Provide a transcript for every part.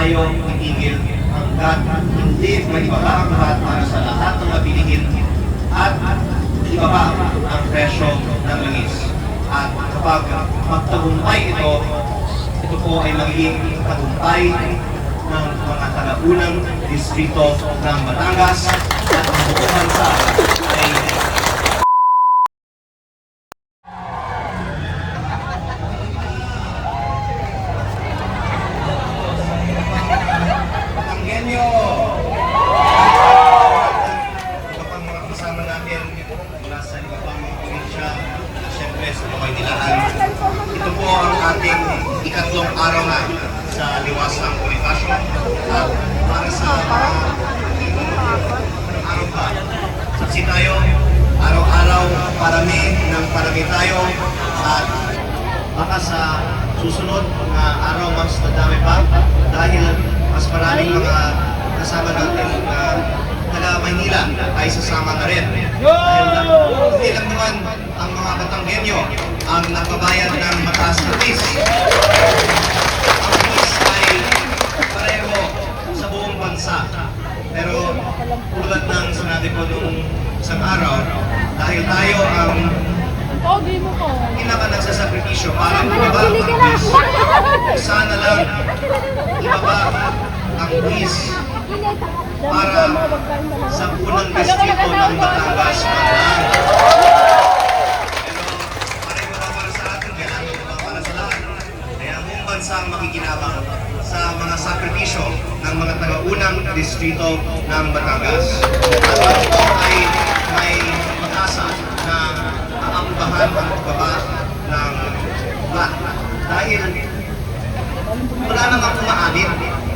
tayo itigil hanggat hindi maibaba ang lahat para sa lahat ng mabilihin at ibaba ang presyo ng langis. At kapag magtagumpay ito po ay magiging tagumpay ng mga taga-unang distrito ng Batangas at ang buong bansa ay Batanggenyo! Iba pang mga kasama natin mula sa iba pang mga probinsya at syempre sa Kamaynilaan. Ito po ang ating ikatlong araw na sa Liwasang Bonifacio at para sa araw pa. Saksi tayo, araw-araw parami tayo at baka sa susunod na araw mas nadami pa dahil mas maraming mga kasama natin na taga Maynila ay sasama na rin. Dahil hindi lang naman ang mga Batanggenyo ang nagbabayad ng mataas na fees. Ang fees ay pareho sa buong bansa. Pero tulad ng sinabi ko noong isang araw, dahil tayo ang pinaka nagsasakripisyo para ibaba ang fees, sana lang ibaba ang fees para sa unang distrito ng Batangas man lang. Pero pareho na para sa atin, kailangan ba para sa lahat. Kaya ang buong bansa ang makikinabang sa mga sakripisyo ng mga taga-unang distrito ng Batangas. At ito ay may pag-asa na aambahan ang pagbaba ng VAT. Dahil wala namang umaamin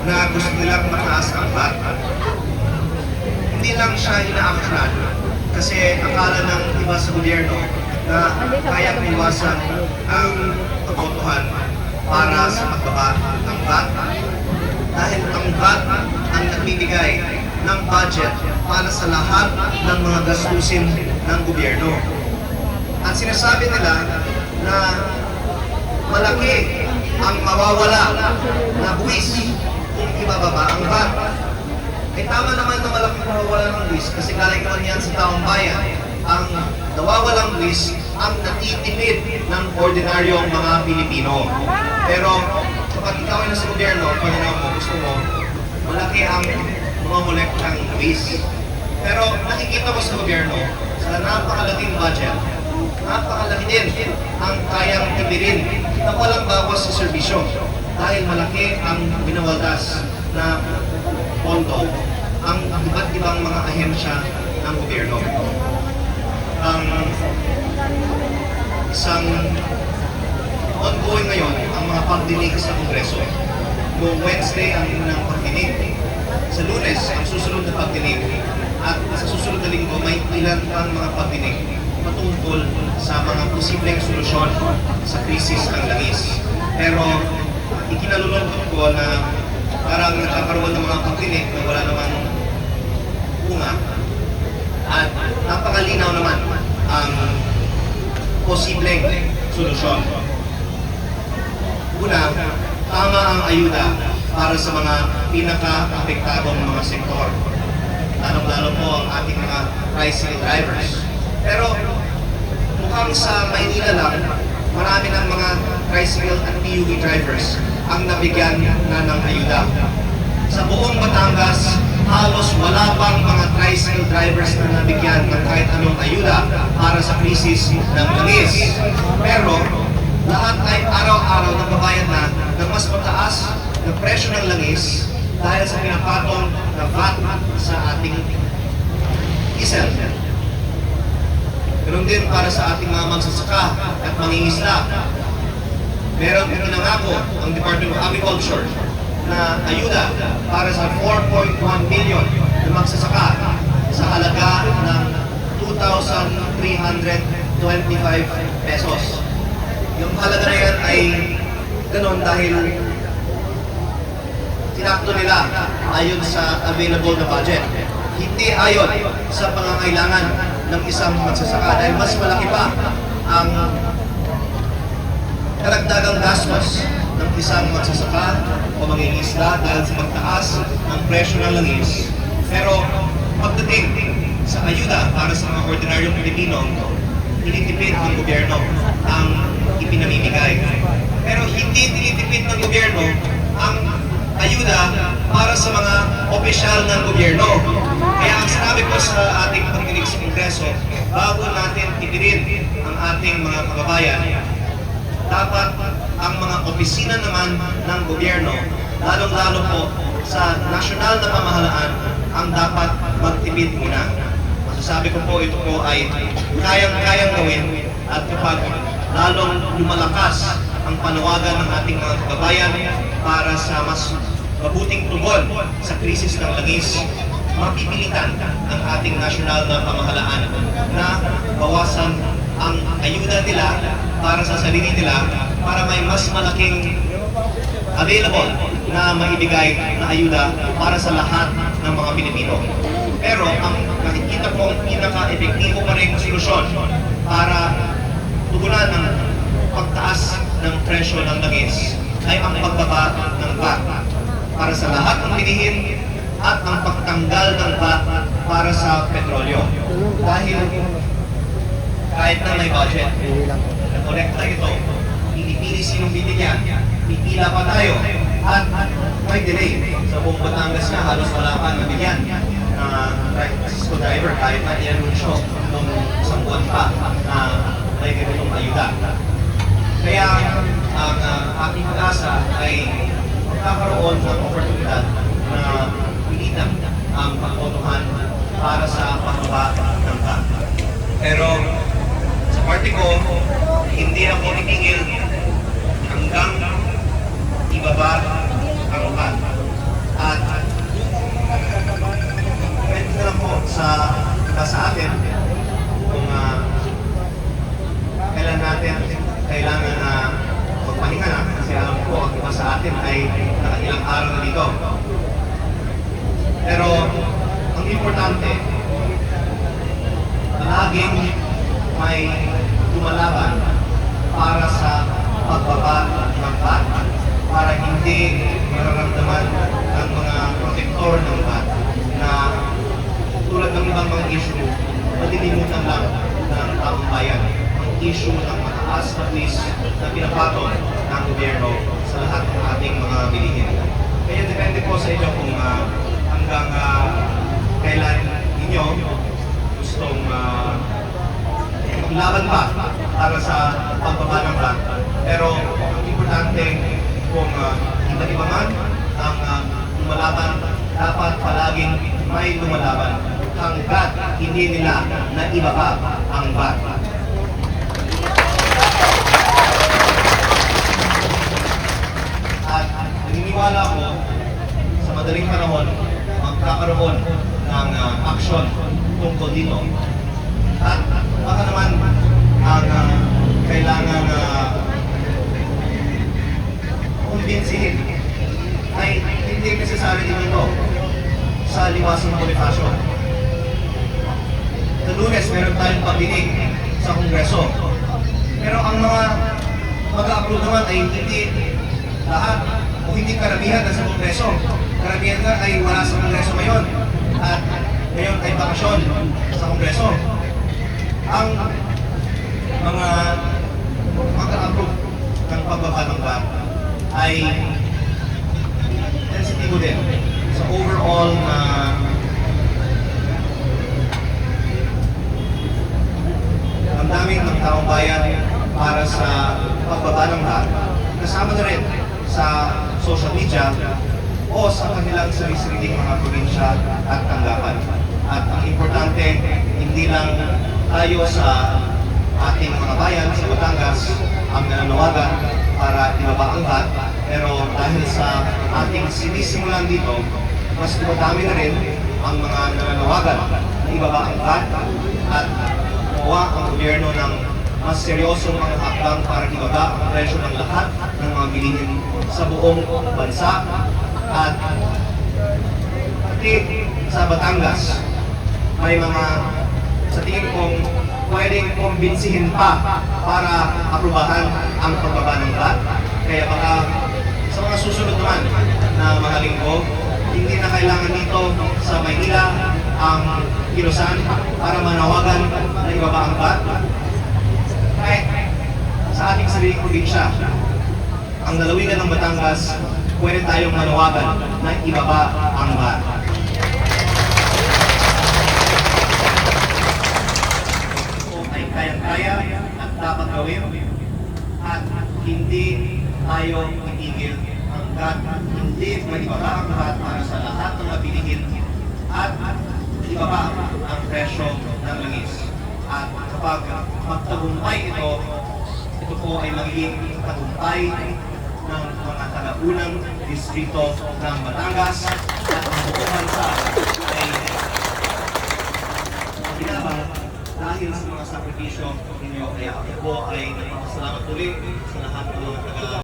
na gusto nilang mataas ang VAT. Hindi lang siya ina-actionan kasi akala ng iba sa gobyerno na kayang iwasan ang pagbotohan para sa pagbaba ng VAT. Dahil ang VAT ang nagbibigay ng budget para sa lahat ng mga gastusin ng gobyerno. At sinasabi nila na malaki ang mawawala na buwis kung ibababa ang VAT. Ay tama naman na malaking mawawala ng buwis kasi galing naman yan sa taong bayan. Ang nawawalang buwis ang natitipid ng ordinaryong mga Pilipino. Pero kapag ikaw ay nasa gobyerno, pananaw mo, gusto mo, malaki ang mamamolektang buwis. Pero nakikita mo sa gobyerno, sa napakalaking budget, napakalaki din ang kayang tipirin na walang bawas sa serbisyo dahil malaki ang binawaldas na pondo ang iba't ibang mga ahensya ng gobyerno. Ang isang ongoing ngayon ang mga pagdinig sa Kongreso. Noong Wednesday ang unang pagdinig, sa Lunes ang susunod na pagdinig, at sa susunod na linggo may ilan pang mga pagdinig patungkol sa mga posibleng solusyon sa krisis ng langis. Pero ikinalulungkot ko na parang nagkakaroon ng mga pagdinig na wala namang bunga at napakalinaw naman ang posibleng solusyon. Una, tama ang ayuda para sa mga pinaka-apektadong mga sektor. Lalong-lalo po ang ating mga tricycle drivers. Pero mukhang sa Maynila lang, marami ng mga tricycle at PUV drivers ang nabigyan na ng ayuda. Sa buong Batangas, halos wala pang mga tricycle drivers na nabigyan ng kahit anong ayuda para sa krisis ng langis. Pero lahat ay araw-araw nagbabayad na ng mas mataas na presyo ng langis dahil sa pinapatong na VAT sa ating diesel. Ganun din para sa ating mga magsasaka at mangingisda. Meron pinangako ang Department of Agriculture na ayuda para sa 4.1 million na magsasaka sa halaga ng 2,325 pesos. Yung halaga na yan ay ganun dahil tinakto nila ayon sa available na budget. Hindi ayon sa pangangailangan ng isang magsasaka dahil mas malaki pa ang karagdagang gastos ng isang magsasaka o mangingisda dahil sa pagtaas ng presyo ng langis. Pero pagdating sa ayuda para sa mga ordinaryong Pilipino, tinitipid ng gobyerno ang ipinamimigay. Pero hindi tinitipid ng gobyerno ang ayuda para sa mga opisyal ng gobyerno. Kaya ang sinabi ko sa ating pagdinig sa Kongreso, bago natin tipirin ang ating mga kababayan, dapat ang mga opisina naman ng gobyerno, lalong-lalo po sa nasyonal na pamahalaan, ang dapat magtipid muna. Masasabi ko po, ito po ay kayang-kayang gawin at kapag lalong lumalakas ang panawagan ng ating mga kababayan para sa mas mabuting tugon sa krisis ng langis, mapipilitan ang ating nasyonal na pamahalaan na bawasan ang ayuda nila para sa sarili nila para may mas malaking available na maibigay na ayuda para sa lahat ng mga Pilipino. Pero ang nakikita kong pinaka-epektibo pa rin solusyon para tugunan ng pagtaas ng presyo ng langis ay ang pagbaba ng VAT para sa lahat ng bilihin at ang pagtanggal ng VAT para sa petrolyo. Dahil kahit na may budget, na-kolekta ito, pinipili sinong bibigyan, pipila pa tayo, at may delay. Sa buong Batangas na halos wala pa nabigyan na Cisco driver kahit na i-anunsyo nung isang buwan pa na may ganitong ayuda. Kaya ang aking pag-asa ay magkakaroon ng oportunidad na pilitan ang pagbotohan para sa pagbaba ng VAT. Pero sa parte ko, hindi ako titigil hanggang ibaba ang VAT. At pwede na lang po sa atin kung kailan natin kailangan na magpahinga na kasi alam ko ang iba sa atin ay nakailang araw na dito. Pero ang importante, laging may lumalaban para sa pagbaba ng VAT para hindi mararamdaman ng mga protektor ng VAT na tulad ng ibang mga issue, malilimutan lang ng taong bayan ang issue ng mataas na fees na pinapatong ng gobyerno sa lahat ng ating mga bilihin. Kaya depende po sa inyo kung hanggang kailan ninyo gustong maglaban pa para sa pagbaba ng VAT. Pero ang importante kung iba-iba man ang lumalaban, dapat palaging may lumalaban hanggat hindi nila naibaba ang VAT. At naniniwala ko sa madaling panahon magkakaroon ng aksyon tungkol dito. At baka naman ang kailangan kumbinsihin ay hindi necessary din ito sa liwasang na Bonifacio. Sa Lunes, meron tayong pagdinig sa Kongreso. Pero ang mga mag-a-approve naman ay hindi lahat o hindi karamihan na sa Kongreso. Karamihan nga ay wala sa Kongreso ngayon. At ngayon ay bakasyon sa Kongreso. Ang mga mag-a-approve ng pagbaba ng VAT ay sensitibo din sa overall na damdamin ng taong bayan para sa pagbaba ng VAT. Kasama na rin sa social media o sa kanilang sarili-sariling mga probinsya at tanggapan. At ang importante, hindi lang tayo sa ating mga bayan sa Batangas ang nananawagan para ibaba ang VAT, pero dahil sa ating sinisimulan dito, mas dumadami na rin ang mga nananawagan na ibaba ang VAT at gumawa ang gobyerno ng mas seryosong mga hakbang para ibaba ang presyo ng lahat ng mga bilihin sa buong bansa. At pati sa Batangas, may mga sa tingin kong pwedeng kumbinsihin pa para aprubahan ang pagbaba ng VAT. Kaya baka Sa mga susunod naman na mga linggo, hindi na kailangan dito sa Maynila ang kilusan para manawagan na ibaba ang VAT. Kahit sa ating sariling probinsya, ang lalawigan ng Batangas, pwede tayong manawagan na ibaba ang VAT. Ito ay kayang-kaya at dapat gawin at hindi tayo itigil hanggat hindi maibaba ang VAT para sa lahat ng mabilihin at ibaba ang presyo ng langis. At kapag magtagumpay ito, ito po ay magiging tagumpay ng mga taga-unang distrito ng Batangas at ang buong bansa ay makinabang dahil sa mga sakripisyo ninyo. Kaya ako po ay nagpapasalamat ulit sa lahat ng mga taga